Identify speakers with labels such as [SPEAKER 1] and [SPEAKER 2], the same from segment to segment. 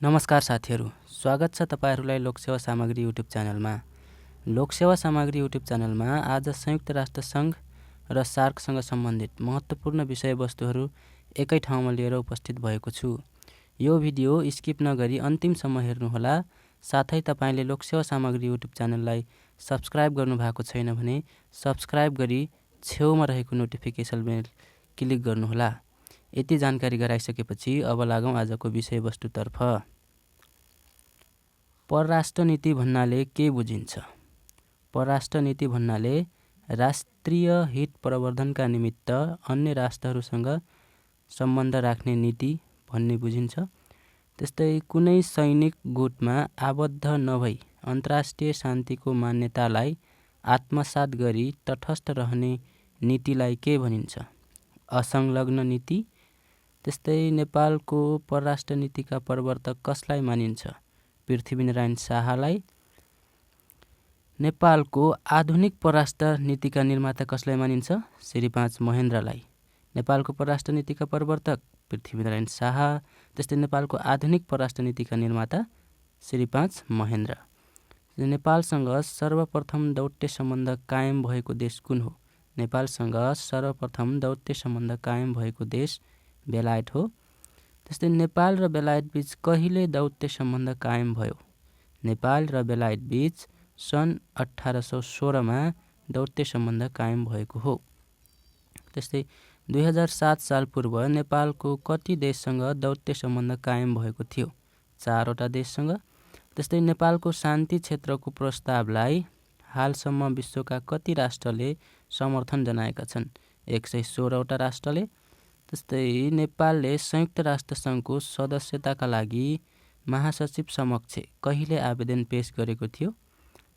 [SPEAKER 1] नमस्कार साथीहरू, स्वागत छ तपाईहरूलाई लोकसेवा सामग्री युट्युब च्यानलमा। लोकसेवा सामग्री युट्युब च्यानलमा आज संयुक्त राष्ट्र सङ्घ र सार्कसँग सम्बन्धित महत्त्वपूर्ण विषयवस्तुहरू एकै ठाउँमा लिएर उपस्थित भएको छु। यो भिडियो स्किप नगरी अन्तिमसम्म हेर्नुहोला। साथै तपाईले लोकसेवा सामग्री युट्युब च्यानललाई सब्स्क्राइब गर्नुभएको छैन भने सब्स्क्राइब गरी छेउमा रहेको नोटिफिकेसन बेल क्लिक गर्नुहोला। यति जानकारी गराइसकेपछि अब लागौँ आजको विषयवस्तुतर्फ। परराष्ट्र नीति भन्नाले के बुझिन्छ? परराष्ट्र नीति भन्नाले राष्ट्रिय हित प्रवर्धनका निमित्त अन्य राष्ट्रहरूसँग सम्बन्ध राख्ने नीति भन्ने बुझिन्छ। त्यस्तै कुनै सैनिक गुटमा आबद्ध नभई अन्तर्राष्ट्रिय शान्तिको मान्यतालाई आत्मसात गरी तटस्थ रहने नीतिलाई के भनिन्छ? असंलग्न नीति। त्यस्तै नेपालको परराष्ट्र नीतिका प्रवर्तक कसलाई मानिन्छ? पृथ्वीनारायण शाहलाई। नेपालको आधुनिक परराष्ट्र नीतिका निर्माता कसलाई मानिन्छ? श्री 5 महेन्द्रलाई। नेपालको परराष्ट्र नीतिका प्रवर्तक पृथ्वीनारायण शाह। त्यस्तै नेपालको आधुनिक परराष्ट्र नीतिका निर्माता श्री 5 महेन्द्र। नेपालसँग सर्वप्रथम दौत्य सम्बन्ध कायम भएको देश कुन हो? नेपालसँग सर्वप्रथम दौत्य सम्बन्ध कायम भएको देश बेलायत हो। त्यस्तै नेपाल र बेलायत बीच कहिले दौत्य सम्बन्ध कायम भयो? नेपाल र बेलायत बीच सन् 1816 मा दौत्य सम्बन्ध कायम भएको हो। त्यस्तै 2007 साल पूर्व नेपालको कति देशसँग दौत्य सम्बन्ध कायम भएको थियो? 4 वटा देशसँग। त्यस्तै नेपालको शान्ति क्षेत्रको प्रस्तावलाई हालसम्म विश्वका कति राष्ट्रले समर्थन जनाएका छन्? 116 वटा राष्ट्रले। त्यस्तै नेपालले संयुक्त राष्ट्र सङ्घको सदस्यताका लागि महासचिव समक्ष कहिले आवेदन पेश गरेको थियो?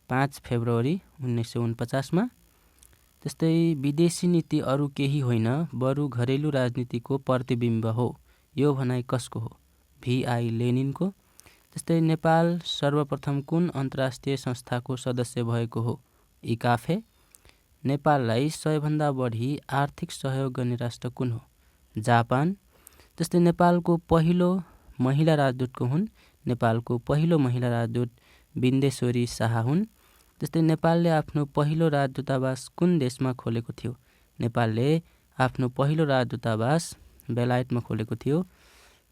[SPEAKER 1] 5 फेब्रुअरी 1949 मा। त्यस्तै विदेशी नीति अरू केही होइन बरु घरेलु राजनीतिको प्रतिबिम्ब हो, यो भनाइ कसको हो? VI लेनिनको। त्यस्तै नेपाल सर्वप्रथम कुन अन्तर्राष्ट्रिय संस्थाको सदस्य भएको हो? इकाफे। नेपाललाई सबैभन्दा बढी आर्थिक सहयोग गर्ने राष्ट्र कुन हो? जापान। त्यस्तै नेपालको पहिलो महिला राजदूत को हुन्? नेपालको पहिलो महिला राजदूत बिन्देश्वरी शाह हुन्। त्यस्तै नेपालले आफ्नो पहिलो राजदूतावास कुन देशमा खोलेको थियो? नेपालले आफ्नो पहिलो राजदूतावास बेलायतमा खोलेको थियो।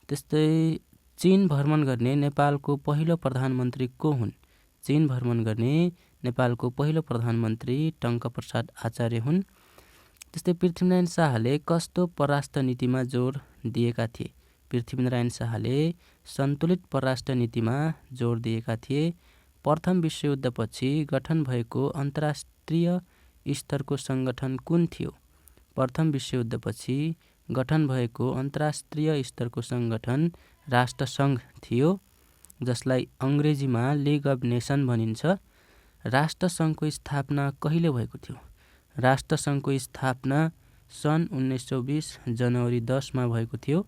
[SPEAKER 1] त्यस्तै चीन भ्रमण गर्ने नेपालको पहिलो प्रधानमन्त्री को हुन्? चीन भ्रमण गर्ने नेपालको पहिलो प्रधानमन्त्री टङ्कप्रसाद आचार्य हुन्। त्यस्तै पृथ्वीनारायण शाहले कस्तो परराष्ट्र नीतिमा जोड दिएका थिए? पृथ्वीनारायण शाहले सन्तुलित परराष्ट्र नीतिमा जोड दिएका थिए। प्रथम विश्वयुद्धपछि गठन भएको अन्तर्राष्ट्रिय स्तरको सङ्गठन कुन थियो? प्रथम विश्वयुद्धपछि गठन भएको अन्तर्राष्ट्रिय स्तरको सङ्गठन राष्ट्रसङ्घ थियो, जसलाई अङ्ग्रेजीमा लिग अफ नेसन भनिन्छ। राष्ट्रसङ्घको स्थापना कहिले भएको थियो? राष्ट्रसङ्घको स्थापना सन् 1920 जनवरी 10 मा भएको थियो।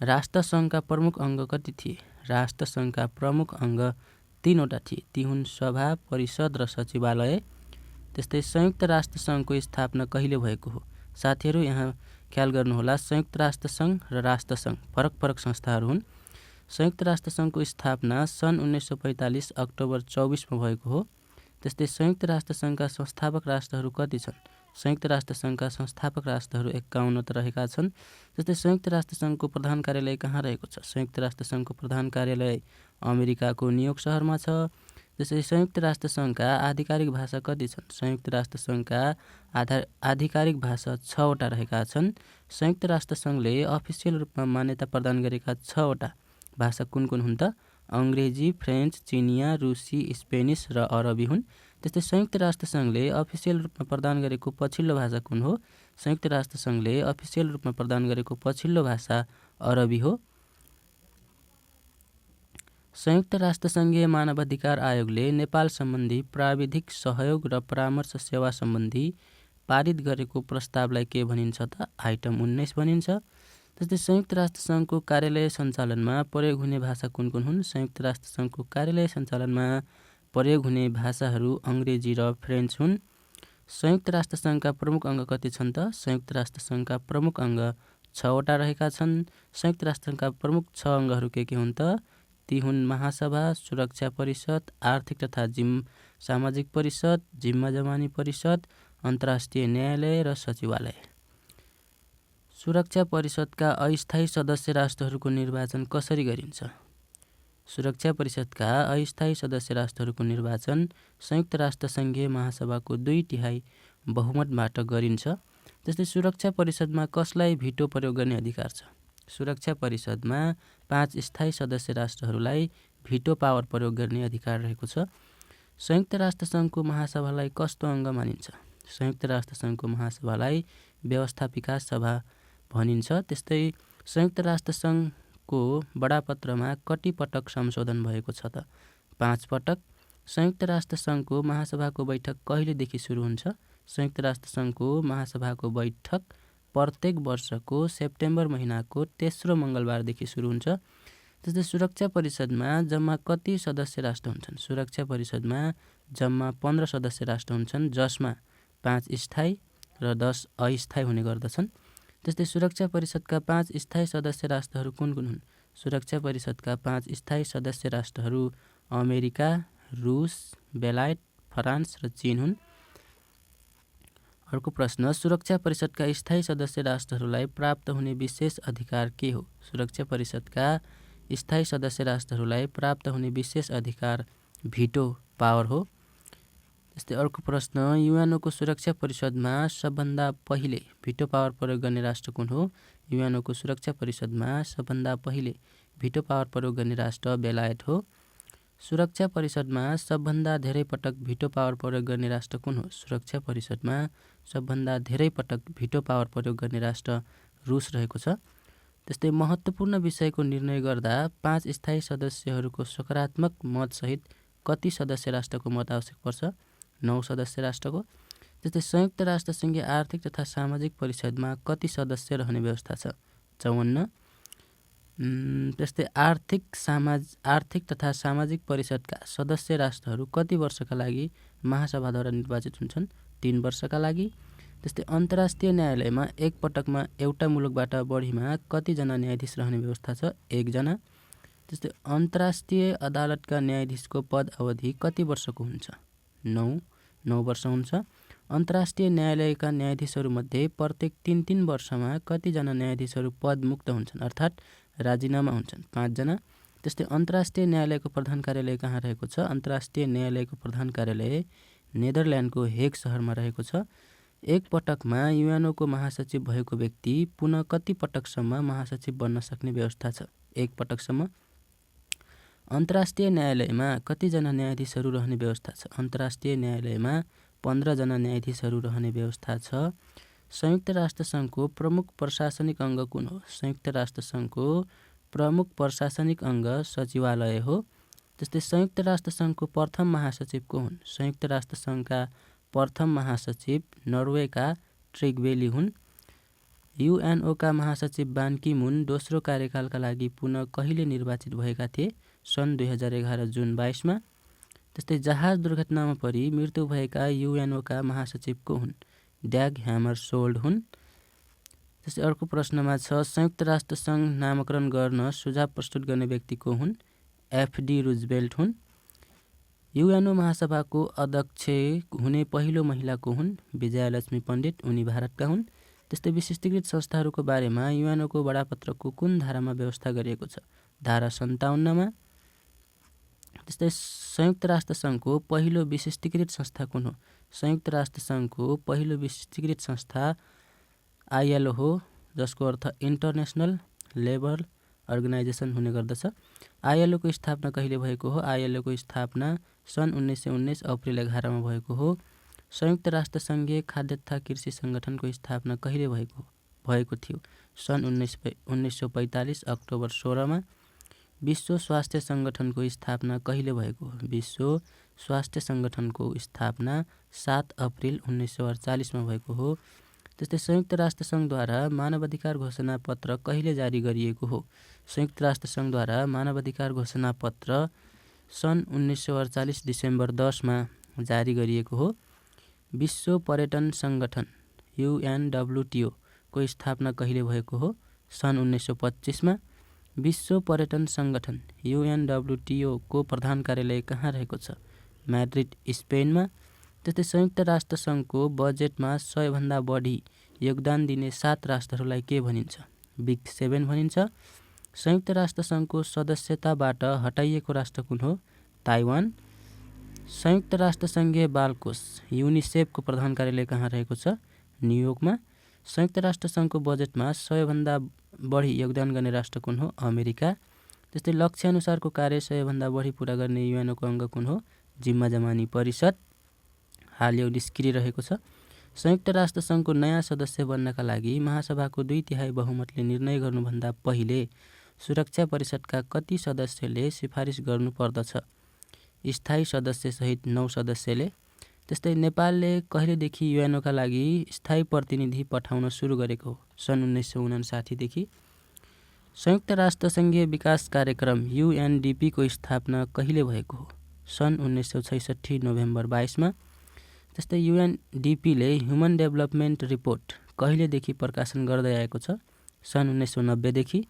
[SPEAKER 1] राष्ट्रसङ्घका प्रमुख अङ्ग कति थिए? राष्ट्रसङ्घका प्रमुख अङ्ग 3 वटा थिए। ती हुन् सभा, परिषद र सचिवालय। त्यस्तै संयुक्त राष्ट्रसङ्घको स्थापना कहिले भएको हो? साथीहरू यहाँ ख्याल गर्नुहोला, संयुक्त राष्ट्रसङ्घ र राष्ट्रसङ्घ फरक फरक संस्थाहरू हुन्। संयुक्त राष्ट्रसङ्घको स्थापना सन् 1945 अक्टोबर 24 मा भएको हो। त्यस्तै संयुक्त राष्ट्रसङ्घका संस्थापक राष्ट्रहरू कति छन्? संयुक्त राष्ट्रसङ्घका संस्थापक राष्ट्रहरू 51 त रहेका छन्। त्यस्तै संयुक्त राष्ट्रसङ्घको प्रधान कार्यालय कहाँ रहेको छ? संयुक्त राष्ट्रसङ्घको प्रधान कार्यालय अमेरिकाको न्युयोर्क सहरमा छ। त्यस्तै संयुक्त राष्ट्रसङ्घका आधिकारिक भाषा कति छन्? संयुक्त राष्ट्रसङ्घका आधिकारिक भाषा 6 वटा रहेका छन्। संयुक्त राष्ट्रसङ्घले अफिसियल रूपमा मान्यता प्रदान गरेका 6 वटा भाषा कुन कुन हुन् त? अङ्ग्रेजी, फ्रेन्च, चिनिया, रुसी, स्पेनिस र अरबी हुन्। त्यस्तै संयुक्त राष्ट्रसङ्घले अफिसियल रूपमा प्रदान गरेको पछिल्लो भाषा कुन हो? संयुक्त राष्ट्रसङ्घले अफिसियल रूपमा प्रदान गरेको पछिल्लो भाषा अरबी हो। संयुक्त राष्ट्रसङ्घीय मानवाधिकार आयोगले नेपाल सम्बन्धी प्राविधिक सहयोग र परामर्श सेवा सम्बन्धी पारित गरेको प्रस्तावलाई के भनिन्छ त? आइटम 19 भनिन्छ। त्यस्तै संयुक्त राष्ट्रसङ्घको कार्यालय सञ्चालनमा प्रयोग हुने भाषा कुन कुन हुन्? संयुक्त राष्ट्रसङ्घको कार्यालय सञ्चालनमा प्रयोग हुने भाषाहरू अङ्ग्रेजी र फ्रेन्च हुन्। संयुक्त राष्ट्रसङ्घका प्रमुख अङ्ग कति छन् त? संयुक्त राष्ट्रसङ्घका प्रमुख अङ्ग 6वटा रहेका छन्। संयुक्त राष्ट्रसङ्घका प्रमुख 6 अङ्गहरू के हुन् त? ती हुन् महासभा, सुरक्षा परिषद, आर्थिक तथा सामाजिक परिषद, जिम्मा जमानी परिषद, अन्तर्राष्ट्रिय न्यायालय र सचिवालय। सुरक्षा परिषदका अस्थायी सदस्य राष्ट्रहरूको निर्वाचन कसरी गरिन्छ? सुरक्षा परिषदका अस्थायी सदस्य राष्ट्रहरूको निर्वाचन संयुक्त राष्ट्र सङ्घीय महासभाको 2/3 बहुमतबाट गरिन्छ। त्यस्तै सुरक्षा परिषदमा कसलाई भिटो प्रयोग गर्ने अधिकार छ? सुरक्षा परिषदमा 5 स्थायी सदस्य राष्ट्रहरूलाई भिटो पावर प्रयोग गर्ने अधिकार रहेको छ। संयुक्त राष्ट्रसङ्घको महासभालाई कस्तो अङ्ग मानिन्छ? संयुक्त राष्ट्रसङ्घको महासभालाई व्यवस्थापिका सभा भनिन्छ। त्यस्तै संयुक्त राष्ट्रसङ्घको बडापत्रमा कति पटक संशोधन भएको छ त? 5 पटक। संयुक्त राष्ट्रसङ्घको महासभाको बैठक कहिलेदेखि सुरु हुन्छ? संयुक्त राष्ट्रसङ्घको महासभाको बैठक प्रत्येक वर्षको सेप्टेम्बर महिनाको तेस्रो मङ्गलबारदेखि सुरु हुन्छ। त्यस्तै सुरक्षा परिषदमा जम्मा कति सदस्य राष्ट्र हुन्छन्? सुरक्षा परिषदमा जम्मा 15 सदस्य राष्ट्र हुन्छन्, जसमा 5 स्थायी र 10 अस्थायी हुने गर्दछन्। त्यस्तै सुरक्षा परिषदका 5 स्थायी सदस्य राष्ट्रहरू कुन कुन हुन्? सुरक्षा परिषदका 5 स्थायी सदस्य राष्ट्रहरू अमेरिका, रुस, बेलायत, फ्रान्स र चीन हुन्। अर्को प्रश्न, सुरक्षा परिषदका स्थायी सदस्य राष्ट्रहरूलाई प्राप्त हुने विशेष अधिकार के हो? सुरक्षा परिषदका स्थायी सदस्य राष्ट्रहरूलाई प्राप्त हुने विशेष अधिकार भिटो पावर हो। त्यस्तै अर्को प्रश्न, युएनओको सुरक्षा परिषदमा सबभन्दा पहिले भिटो पावर प्रयोग गर्ने राष्ट्र कुन हो? युएनओको सुरक्षा परिषदमा सबभन्दा पहिले भिटो पावर प्रयोग गर्ने राष्ट्र बेलायत हो। सुरक्षा परिषदमा सबभन्दा धेरै पटक भिटो पावर प्रयोग गर्ने राष्ट्र कुन हो? सुरक्षा परिषदमा सबभन्दा धेरै पटक भिटो पावर प्रयोग गर्ने राष्ट्र रुस रहेको छ। त्यस्तै महत्त्वपूर्ण विषयको निर्णय गर्दा 5 स्थायी सदस्यहरूको सकारात्मक मतसहित कति सदस्य राष्ट्रको मत आवश्यक पर्छ? 9 सदस्य राष्ट्रको। त्यस्तै संयुक्त राष्ट्रसङ्घीय आर्थिक तथा सामाजिक परिषदमा कति सदस्य रहने व्यवस्था छ? 54। त्यस्तै आर्थिक तथा सामाजिक परिषदका सदस्य राष्ट्रहरू कति वर्षका लागि महासभाद्वारा निर्वाचित हुन्छन्? 3 वर्षका लागि। त्यस्तै अन्तर्राष्ट्रिय न्यायालयमा एक पटकमा एउटा मुलुकबाट बढीमा कतिजना न्यायाधीश रहने व्यवस्था छ? 1 जना। त्यस्तै अन्तर्राष्ट्रिय अदालतका न्यायाधीशको पद अवधि कति वर्षको हुन्छ? 9 वर्ष हुन्छ। अन्तर्राष्ट्रिय न्यायालयका न्यायाधीशहरूमध्ये प्रत्येक 3 वर्षमा कतिजना न्यायाधीशहरू पद मुक्त हुन्छन्, अर्थात् राजीनामा हुन्छन्? 5 जना। त्यस्तै अन्तर्राष्ट्रिय न्यायालयको प्रधान कार्यालय कहाँ रहेको छ? अन्तर्राष्ट्रिय न्यायालयको प्रधान कार्यालय नेदरल्यान्डको हेग सहरमा रहेको छ। एक पटकमा युएनओको महासचिव भएको व्यक्ति पुनः कति पटकसम्म महासचिव बन्न सक्ने व्यवस्था छ? 1 पटकसम्म। अन्तर्राष्ट्रिय न्यायालयमा कतिजना न्यायाधीशहरू रहने व्यवस्था छ? अन्तर्राष्ट्रिय न्यायालयमा 15 जना न्यायाधीशहरू रहने व्यवस्था छ। संयुक्त राष्ट्रसङ्घको प्रमुख प्रशासनिक अङ्ग कुन हो? संयुक्त राष्ट्रसङ्घको प्रमुख प्रशासनिक अङ्ग सचिवालय हो। त्यस्तै संयुक्त राष्ट्रसङ्घको प्रथम महासचिव को हुन्? संयुक्त राष्ट्रसङ्घका प्रथम महासचिव नर्वेका ट्रिगभेली हुन्। युएनओका महासचिव बान की मुन दोस्रो कार्यकालका लागि पुनः कहिले निर्वाचित भएका थिए? सन् 2011 जुन 22 मा। त्यस्तै जहाज दुर्घटनामा परि मृत्यु भएका युएनओका महासचिव को हुन्? ड्याग ह्यामरसोल्ड हुन्। त्यस्तै अर्को प्रश्नमा छ, संयुक्त राष्ट्रसङ्घ नामाकरण गर्न सुझाव प्रस्तुत गर्ने व्यक्ति को हुन्? एफडी रुजवेल्ट हुन्। युएनओ महासभाको अध्यक्ष हुने पहिलो महिला को हुन्? विजयालक्ष्मी पण्डित, उनी भारतका हुन्। त्यस्तै विशिष्टीकृत संस्थाहरूको बारेमा युएनओको बडापत्रको कुन धारामा व्यवस्था गरिएको छ? धारा 57 मा। त्यस्तै संयुक्त राष्ट्रसङ्घको पहिलो विशिष्टीकृत संस्था कुन हो? संयुक्त राष्ट्रसङ्घको पहिलो विशिष्टीकृत संस्था आईएलओ हो, जसको अर्थ इन्टरनेसनल लेबर अर्गनाइजेसन हुने गर्दछ। आईएलओको स्थापना कहिले भएको हो? आईएलओको स्थापना सन् 1919 अप्रिल 11 मा भएको हो। संयुक्त राष्ट्रसङ्घीय खाद्य तथा कृषि सङ्गठनको स्थापना कहिले भएको थियो? सन् 1945 अक्टोबर 16 मा। विश्व स्वास्थ्य सङ्गठनको स्थापना कहिले भएको हो? विश्व स्वास्थ्य सङ्गठनको स्थापना 7 अप्रिल 1948 मा भएको हो। त्यस्तै संयुक्त राष्ट्रसङ्घद्वारा मानवाधिकार घोषणा पत्र कहिले जारी गरिएको हो? संयुक्त राष्ट्रसङ्घद्वारा मानवाधिकार घोषणा पत्र सन् 1948 डिसेम्बर 10 मा जारी गरिएको हो। विश्व पर्यटन सङ्गठन UNWTO को स्थापना कहिले भएको हो? सन् 1925मा। विश्व पर्यटन सङ्गठन UNWTO को प्रधान कार्यालय कहाँ रहेको छ? म्याड्रिड, स्पेनमा। त्यस्तै संयुक्त राष्ट्र सङ्घको बजेटमा 100 बढी योगदान दिने 7 राष्ट्रहरूलाई के भनिन्छ? बिग 7 भनिन्छ। संयुक्त राष्ट्र सङ्घको सदस्यताबाट हटाइएको राष्ट्र कुन हो? ताइवान। संयुक्त राष्ट्र सङ्घीय बाल कोष युनिसेफको प्रधान कार्यालय कहाँ रहेको छ? न्युयोर्कमा। संयुक्त राष्ट्र सङ्घको बजेटमा 100 बढी योगदान गर्ने राष्ट्र कुन हो? अमेरिका। त्यस्तै लक्ष्यानुसारको कार्य 100 बढी पुरा गर्ने युएनको अङ्ग कुन हो? जिम्मा जमानी परिषद। हाल यो निस्किरहेको छ। संयुक्त राष्ट्र सङ्घको नयाँ सदस्य बन्नका लागि महासभाको 2/3 बहुमतले निर्णय गर्नुभन्दा पहिले सुरक्षा परिषदका कति सदस्यले सिफारिस गर्नुपर्दछ? स्थायी सदस्यसहित 9 सदस्यले। त्यस्तै नेपालले कहिलेदेखि युएनओका लागि स्थायी प्रतिनिधि पठाउन सुरु गरेको हो? सन् 1959 देखि। संयुक्त राष्ट्र सङ्घीय विकास कार्यक्रम UNDP को स्थापना कहिले भएको हो? सन् 1966 नोभेम्बर 22मा। त्यस्तै UNDPले ह्युमन डेभलपमेन्ट रिपोर्ट कहिलेदेखि प्रकाशन गर्दै आएको छ? सन् 1990 देखि।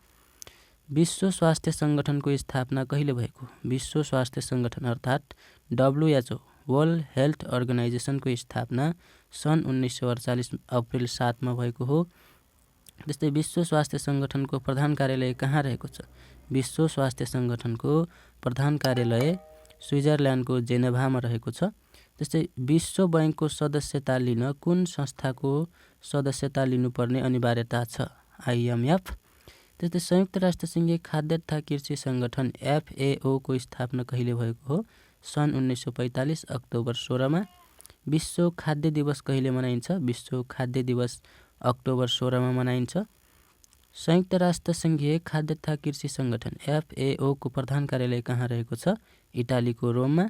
[SPEAKER 1] विश्व स्वास्थ्य सङ्गठनको स्थापना कहिले भएको? विश्व स्वास्थ्य सङ्गठन अर्थात् WHO वर्ल्ड हेल्थ अर्गनाइजेसनको स्थापना सन् 1948 अप्रिल 7मा भएको हो। त्यस्तै विश्व स्वास्थ्य सङ्गठनको प्रधान कार्यालय कहाँ रहेको छ? विश्व स्वास्थ्य सङ्गठनको प्रधान कार्यालय स्विजरल्यान्डको जेनेभामा रहेको छ। त्यस्तै विश्व बैङ्कको सदस्यता लिन कुन संस्थाको सदस्यता लिनुपर्ने अनिवार्यता छ? IMF। त्यस्तै संयुक्त राष्ट्र सङ्घीय खाद्य तथा कृषि सङ्गठन FAO को स्थापना कहिले भएको हो? सन् 1945 अक्टोबर 16मा। विश्व खाद्य दिवस कहिले मनाइन्छ? विश्व खाद्य दिवस अक्टोबर 16मा मनाइन्छ। संयुक्त राष्ट्र सङ्घीय खाद्य तथा कृषि सङ्गठन FAO को प्रधान कार्यालय कहाँ रहेको छ? इटालीको रोममा।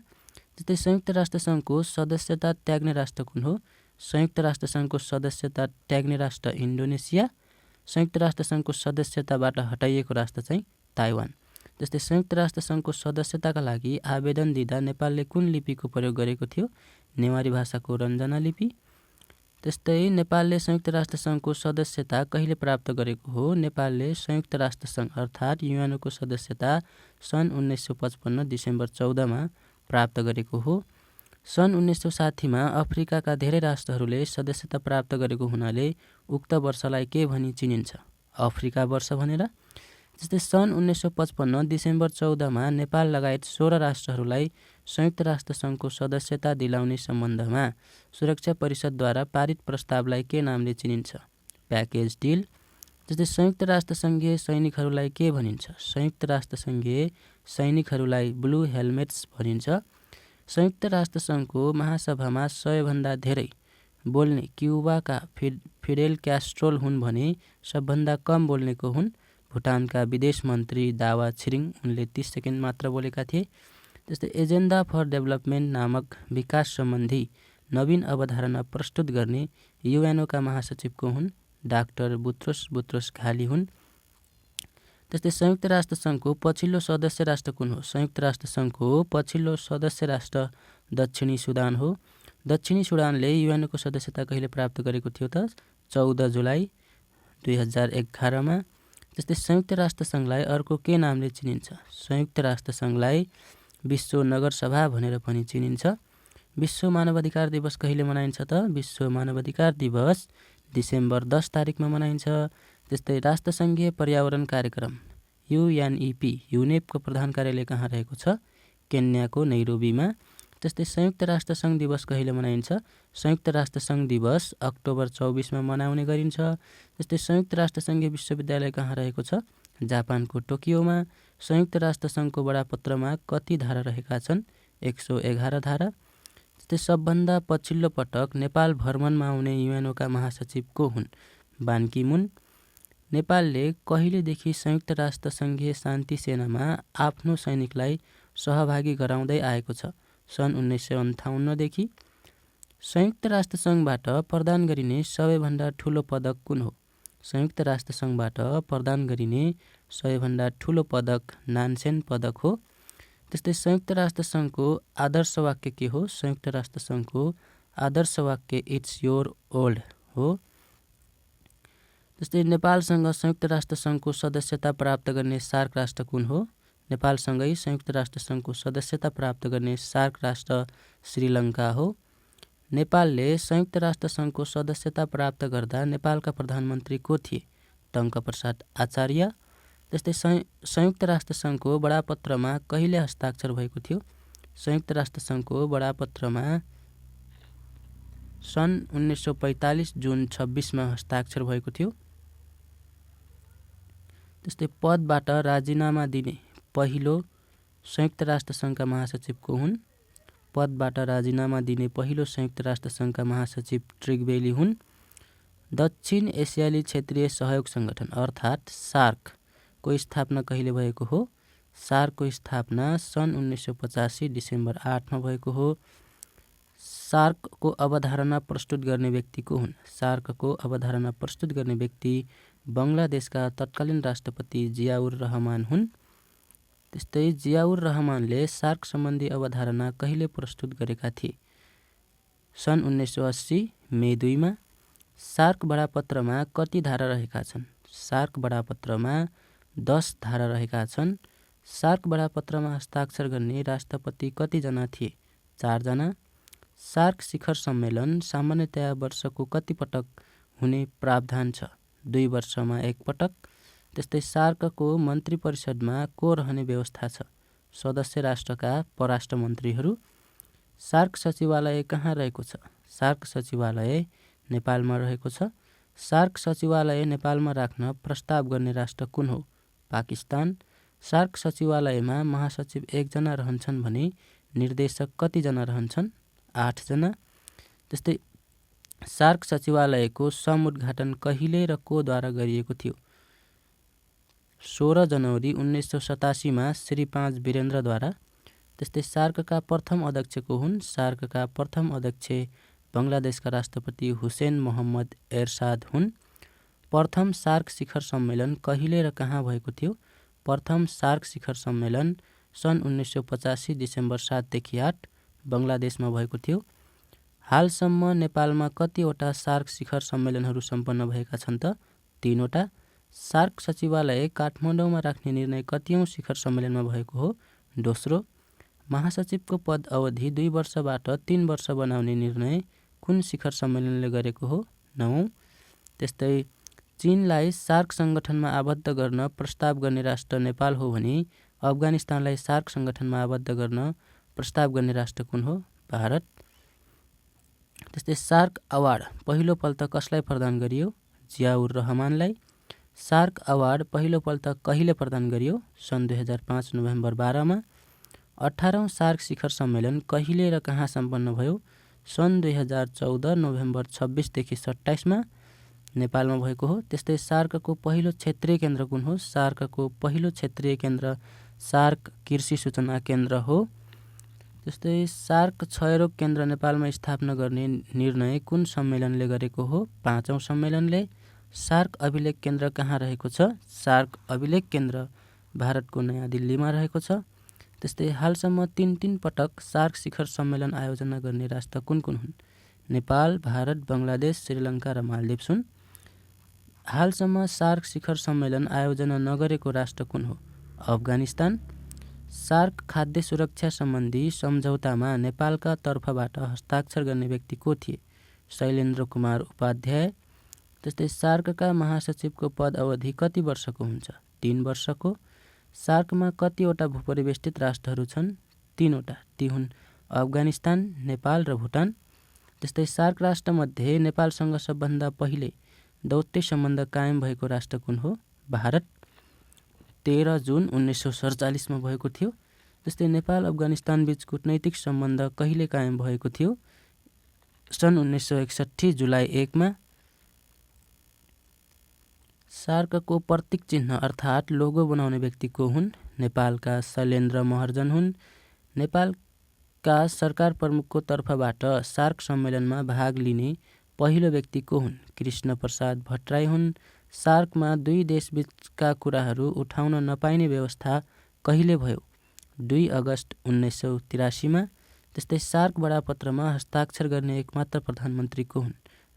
[SPEAKER 1] त्यस्तै संयुक्त राष्ट्र सङ्घको सदस्यता त्याग्ने राष्ट्र कुन हो? संयुक्त राष्ट्र सङ्घको सदस्यता त्याग्ने राष्ट्र इन्डोनेसिया। संयुक्त राष्ट्र सङ्घको सदस्यताबाट हटाइएको राष्ट्र चाहिँ ताइवान। त्यस्तै संयुक्त राष्ट्र सङ्घको सदस्यताका लागि आवेदन दिँदा नेपालले कुन लिपिको प्रयोग गरेको थियो? नेवारी भाषाको रञ्जना लिपि। त्यस्तै नेपालले संयुक्त राष्ट्र सङ्घको सदस्यता कहिले प्राप्त गरेको हो? नेपालले संयुक्त राष्ट्र सङ्घ अर्थात् युएनको सदस्यता सन् 1955 डिसेम्बर 14मा प्राप्त गरेको हो। सन् 1960मा अफ्रिकाका धेरै राष्ट्रहरूले सदस्यता प्राप्त गरेको हुनाले उक्त वर्षलाई के भनी चिनिन्छ? अफ्रिका वर्ष भनेर। जस्तै सन् 1955 डिसेम्बर 14मा नेपाल लगायत 16 राष्ट्रहरूलाई संयुक्त राष्ट्र सङ्घको सदस्यता दिलाउने सम्बन्धमा सुरक्षा परिषदद्वारा पारित प्रस्तावलाई के नामले चिनिन्छ? Package deal. जस्तै संयुक्त राष्ट्र सङ्घीय सैनिकहरूलाई के भनिन्छ? संयुक्त राष्ट्र सङ्घीय सैनिकहरूलाई ब्लू हेलमेट्स भनिन्छ। संयुक्त राष्ट्र सङ्घको महासभामा 100 धेरै बोल्ने क्युबाका फिडेल क्यास्ट्रो हुन् भने सबभन्दा कम बोल्नेको हुन् भुटानका विदेश मन्त्री दावा छिरिङ। उनले 30 सेकेन्ड मात्र बोलेका थिए। त्यस्तै एजेन्डा फर डेभलपमेन्ट नामक विकास सम्बन्धी नवीन अवधारणा प्रस्तुत गर्ने युएनओका महासचिवको हुन् डाक्टर बुत्रोस घाली हुन्। त्यस्तै संयुक्त राष्ट्र सङ्घको पछिल्लो सदस्य राष्ट्र कुन हो? संयुक्त राष्ट्र सङ्घको पछिल्लो सदस्य राष्ट्र दक्षिणी सुडान हो। दक्षिणी सुडानले युएनको सदस्यता कहिले प्राप्त गरेको थियो त? 14 जुलाई 2011मा। त्यस्तै संयुक्त राष्ट्र सङ्घलाई अर्को के नामले चिनिन्छ? संयुक्त राष्ट्र सङ्घलाई विश्व नगरसभा भनेर पनि चिनिन्छ। विश्व मानवाधिकार दिवस कहिले मनाइन्छ त? विश्व मानवाधिकार दिवस डिसेम्बर 10 तारिकमा मनाइन्छ। त्यस्तै राष्ट्रसङ्घीय पर्यावरण कार्यक्रम युनेपको प्रधान कार्यालय कहाँ रहेको छ? केन्याको नैरोबीमा। त्यस्तै संयुक्त राष्ट्र सङ्घ दिवस कहिले मनाइन्छ? संयुक्त राष्ट्र सङ्घ दिवस अक्टोबर 24मा मनाउने गरिन्छ। त्यस्तै संयुक्त राष्ट्र सङ्घीय विश्वविद्यालय कहाँ रहेको छ? जापानको टोकियोमा। संयुक्त राष्ट्र सङ्घको बडापत्रमा कति धारा रहेका छन्? 111 धारा। त्यस्तै सबभन्दा पछिल्लो पटक नेपाल भ्रमणमा आउने युएनओका महासचिव को हुन्? बान की मुन। नेपालले कहिलेदेखि संयुक्त राष्ट्र सङ्घीय शान्ति सेनामा आफ्नो सैनिकलाई सहभागी गराउँदै आएको छ? सन् 1958 देखि। संयुक्त राष्ट्र सङ्घबाट प्रदान गरिने सबैभन्दा ठुलो पदक कुन हो? संयुक्त राष्ट्र सङ्घबाट प्रदान गरिने सबैभन्दा ठुलो पदक नानसेन पदक हो। त्यस्तै संयुक्त राष्ट्र सङ्घको आदर्श वाक्य के हो? संयुक्त राष्ट्र सङ्घको आदर्श वाक्य इट्स योर ओल्ड हो। जस्तै नेपालसँग संयुक्त राष्ट्रसङ्घको सदस्यता प्राप्त गर्ने सार्क राष्ट्र कुन हो? नेपालसँगै संयुक्त राष्ट्रसङ्घको सदस्यता प्राप्त गर्ने सार्क राष्ट्र श्रीलङ्का हो। नेपालले संयुक्त राष्ट्रसङ्घको सदस्यता प्राप्त गर्दा नेपालका प्रधानमन्त्री को थिए? टङ्कप्रसाद आचार्य। जस्तै संयुक्त राष्ट्रसङ्घको बडापत्रमा कहिले हस्ताक्षर भएको थियो? संयुक्त राष्ट्रसङ्घको बडापत्रमा सन् 1945 जुन 26मा हस्ताक्षर भएको थियो। त्यस्तै पदबाट राजीनामा दिने पहिलो संयुक्त राष्ट्रसङ्घका महासचिव को हुन्? पदबाट राजीनामा दिने पहिलो संयुक्त राष्ट्रसङ्घका महासचिव ट्रिगबेली हुन्। दक्षिण एसियाली क्षेत्रीय सहयोग सङ्गठन अर्थात् सार्कको स्थापना कहिले भएको हो? सार्कको स्थापना सन् 1985 डिसेम्बर 8मा भएको हो। सार्कको अवधारणा प्रस्तुत गर्ने व्यक्ति को हुन्? सार्कको अवधारणा प्रस्तुत गर्ने व्यक्ति बङ्गलादेशका तत्कालीन राष्ट्रपति जियाउर रहमान हुन्। त्यस्तै जियाउर रहमानले सार्क सम्बन्धी अवधारणा कहिले प्रस्तुत गरेका थिए? सन् 1980 मे 2मा। सार्क बडापत्रमा कति धारा रहेका छन्? सार्क बडापत्रमा 10 धारा रहेका छन्। सार्क बडापत्रमा हस्ताक्षर गर्ने राष्ट्रपति कतिजना थिए? 4 जना। सार्क शिखर सम्मेलन सामान्यतया वर्षको कति पटक हुने प्रावधान छ? 2 वर्षमा 1 पटक। त्यस्तै सार्कको मन्त्री परिषदमा को रहने व्यवस्था छ? सदस्य राष्ट्रका परराष्ट्र मन्त्रीहरू। सार्क सचिवालय कहाँ रहेको छ? सार्क सचिवालय नेपालमा रहेको छ। सार्क सचिवालय नेपालमा राख्न प्रस्ताव गर्ने राष्ट्र कुन हो? पाकिस्तान। सार्क सचिवालयमा महासचिव 1 जना रहन्छन् भने निर्देशक कतिजना रहन्छन्? 8 जना। त्यस्तै सार्क सचिवालयको समुद्घाटन कहिले र कोद्वारा गरिएको थियो? 16 जनवरी 1987मा श्री 5 वीरेन्द्रद्वारा। त्यस्तै सार्कका प्रथम अध्यक्ष को हुन्? सार्कका प्रथम अध्यक्ष बङ्गलादेशका राष्ट्रपति हुसेन मोहम्मद एरसाद हुन्। प्रथम सार्क शिखर सम्मेलन कहिले र कहाँ भएको थियो? प्रथम सार्क शिखर सम्मेलन सन् 1985 डिसेम्बर 7 देखि 8 बङ्गलादेशमा भएको थियो। हालसम्म नेपालमा कतिवटा सार्क शिखर सम्मेलनहरू सम्पन्न भएका छन् त? 3 वटा। सार्क सचिवालय काठमाडौँमा राख्ने निर्णय कतिऔं शिखर सम्मेलनमा भएको हो? दोस्रो। महासचिवको पद अवधि 2 वर्षबाट 3 वर्ष बनाउने निर्णय कुन शिखर सम्मेलनले गरेको हो? 9औं। त्यस्तै चीनलाई सार्क सङ्गठनमा आबद्ध गर्न प्रस्ताव गर्ने राष्ट्र नेपाल हो भने अफगानिस्तानलाई सार्क सङ्गठनमा आबद्ध गर्न प्रस्ताव गर्ने राष्ट्र कुन हो? भारत। त्यस्तै सार्क अवार्ड पहिलोपल्ट कसलाई प्रदान गरियो? जियाउर रहमानलाई। सार्क अवार्ड पहिलोपल्ट कहिले प्रदान गरियो? सन् 2005 नोभेम्बर 12मा। 18औं सार्क शिखर सम्मेलन कहिले र कहाँ सम्पन्न भयो? सन् 2014 नोभेम्बर 26 देखि 27मा नेपालमा भएको हो। त्यस्तै सार्कको पहिलो क्षेत्रीय केन्द्र कुन हो? सार्कको पहिलो क्षेत्रीय केन्द्र सार्क कृषि सूचना केन्द्र हो। त्यस्तै सार्क क्षयरोग केन्द्र नेपालमा स्थापना गर्ने निर्णय कुन सम्मेलनले गरेको हो? 5औं सम्मेलनले। सार्क अभिलेख केन्द्र कहाँ रहेको छ? सार्क अभिलेख केन्द्र भारतको नयाँ दिल्लीमा रहेको छ। त्यस्तै हालसम्म 3 पटक सार्क शिखर सम्मेलन आयोजना गर्ने राष्ट्र कुन कुन हुन्? नेपाल, भारत, बङ्गलादेश, श्रीलङ्का र मालदिप्स हुन्। हालसम्म सार्क शिखर सम्मेलन आयोजना नगरेको राष्ट्र कुन हो? अफगानिस्तान। सार्क खाद्य सुरक्षा सम्बन्धी सम्झौतामा नेपालका तर्फबाट हस्ताक्षर गर्ने व्यक्ति को थिए? शैलेन्द्र कुमार उपाध्याय। त्यस्तै सार्कका महासचिवको पद अवधि कति वर्षको हुन्छ? 3 वर्षको। सार्कमा कतिवटा भूपरिवेष्टित राष्ट्रहरू छन्? 3 वटा। ती हुन् अफगानिस्तान, नेपाल र भुटान। त्यस्तै सार्क राष्ट्रमध्ये नेपालसँग सबभन्दा पहिले दौत्य सम्बन्ध कायम भएको राष्ट्र कुन हो? भारत। 13 जुन 1947मा भएको थियो। त्यस्तै नेपाल अफगानिस्तान बीच कूटनैतिक सम्बन्ध कहिले कायम भएको थियो? सन् 1961 जुलाई 1मा। सार्कको प्रतीक चिन्ह अर्थात् लोगो बनाउने व्यक्ति को हुन्? नेपालका शैलेन्द्र महर्जन हुन्। नेपालका सरकार प्रमुखको तर्फबाट सार्क सम्मेलनमा भाग लिने पहिलो व्यक्ति को हुन्? कृष्ण प्रसाद भट्टराई हुन्। सार्कमा 2 देशबीचका कुराहरू उठाउन नपाइने व्यवस्था कहिले भयो? 2 अगस्त 1983मा। त्यस्तै सार्क बडापत्रमा हस्ताक्षर गर्ने एकमात्र प्रधानमन्त्री को हुन्?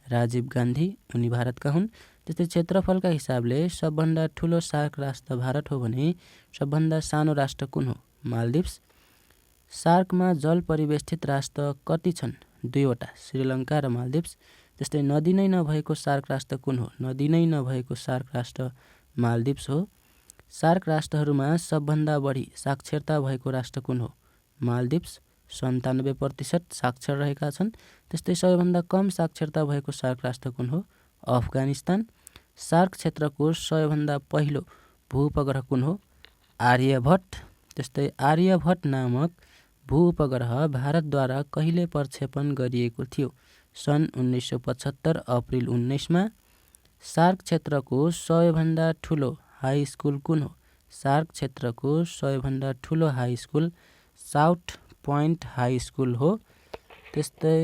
[SPEAKER 1] राजीव गान्धी। उनी भारतका हुन्। त्यस्तै क्षेत्रफलका हिसाबले सबभन्दा ठुलो सार्क राष्ट्र भारत हो भने सबभन्दा सानो राष्ट्र कुन हो? मालदिप्स। सार्कमा जल परिवेष्टित राष्ट्र कति छन्? 2वटा, श्रीलङ्का र मालदिप्स। त्यस्तै नदी नै नभएको सार्क राष्ट्र कुन हो? नदी नै नभएको सार्क राष्ट्र मालदिप्स हो। सार्क राष्ट्रहरूमा सबभन्दा बढी साक्षरता भएको राष्ट्र कुन हो? मालदिप्स, 97% साक्षर रहेका छन्। त्यस्तै सबैभन्दा कम साक्षरता भएको सार्क राष्ट्र कुन हो? अफगानिस्तान। सार्क क्षेत्रको सबैभन्दा पहिलो भूउपग्रह कुन हो? आर्यभट्ट। त्यस्तै आर्यभट्ट नामक भूउपग्रह भारतद्वारा कहिले प्रक्षेपण गरिएको थियो? सन् 1975 अप्रिल 19मा। सार्क क्षेत्रको सबैभन्दा ठुलो हाई स्कुल कुन हो? सार्क क्षेत्रको सबैभन्दा ठुलो high school south point high school हो। त्यस्तै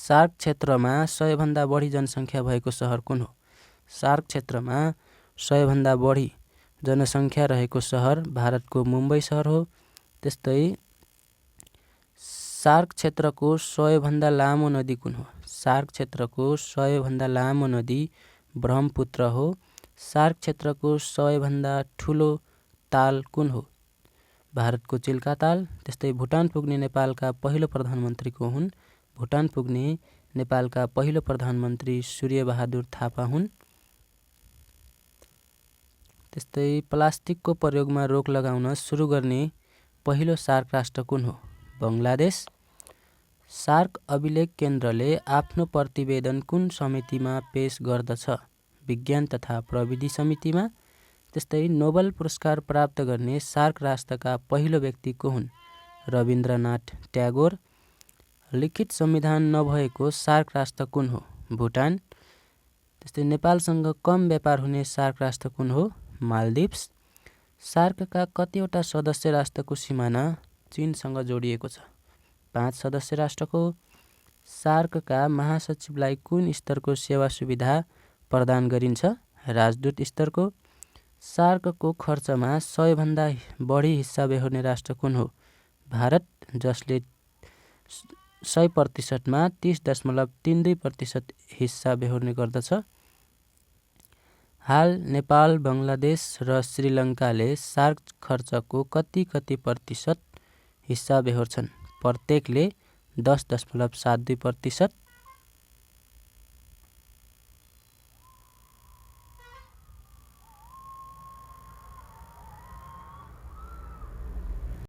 [SPEAKER 1] सार्क क्षेत्रमा सबैभन्दा बढी जनसङ्ख्या भएको सहर कुन हो? सार्क क्षेत्रमा सबैभन्दा बढी जनसङ्ख्या रहेको सहर भारतको मुम्बई सहर हो। त्यस्तै सार्क क्षेत्रको सबैभन्दा लामो नदी कुन हो? सार्क क्षेत्रको सबैभन्दा लामो नदी ब्रह्मपुत्र हो। सार्क क्षेत्रको सबैभन्दा ठुलो ताल कुन हो? भारतको चिल्का ताल। त्यस्तै भुटान पुग्ने नेपालका पहिलो प्रधानमन्त्री को हुन्? भुटान पुग्ने नेपालका पहिलो प्रधानमन्त्री सूर्यबहादुर थापा हुन्। त्यस्तै प्लास्टिकको प्रयोगमा रोक लगाउन सुरु गर्ने पहिलो सार्क राष्ट्र कुन हो? बङ्गलादेश। सार्क अभिलेख केन्द्रले आफ्नो प्रतिवेदन कुन समितिमा पेश गर्दछ? विज्ञान तथा प्रविधि समितिमा। त्यस्तै नोबेल पुरस्कार प्राप्त गर्ने सार्क राष्ट्रका पहिलो व्यक्ति को हुन्? रविन्द्रनाथ ट्यागोर। लिखित संविधान नभएको सार्क राष्ट्र कुन हो? भुटान। त्यस्तै नेपालसँग कम व्यापार हुने सार्क राष्ट्र कुन हो? मालदिप्स। सार्कका कतिवटा सदस्य राष्ट्रको सिमाना चीनसँग जोडिएको छ? 5 सदस्य राष्ट्रको। सार्कका महासचिवलाई कुन स्तरको सेवा सुविधा प्रदान गरिन्छ? राजदूत स्तरको। सार्कको खर्चमा सबैभन्दा बढी हिस्सा बेहोर्ने राष्ट्र कुन हो? भारत, जसले 100% मा 30.32% हिस्सा बेहोर्ने गर्दछ। हाल नेपाल, बङ्गलादेश र श्रीलङ्काले सार्क खर्चको कति प्रतिशत हिस्सा बेहोर्छन्? प्रत्येकले 10.72%।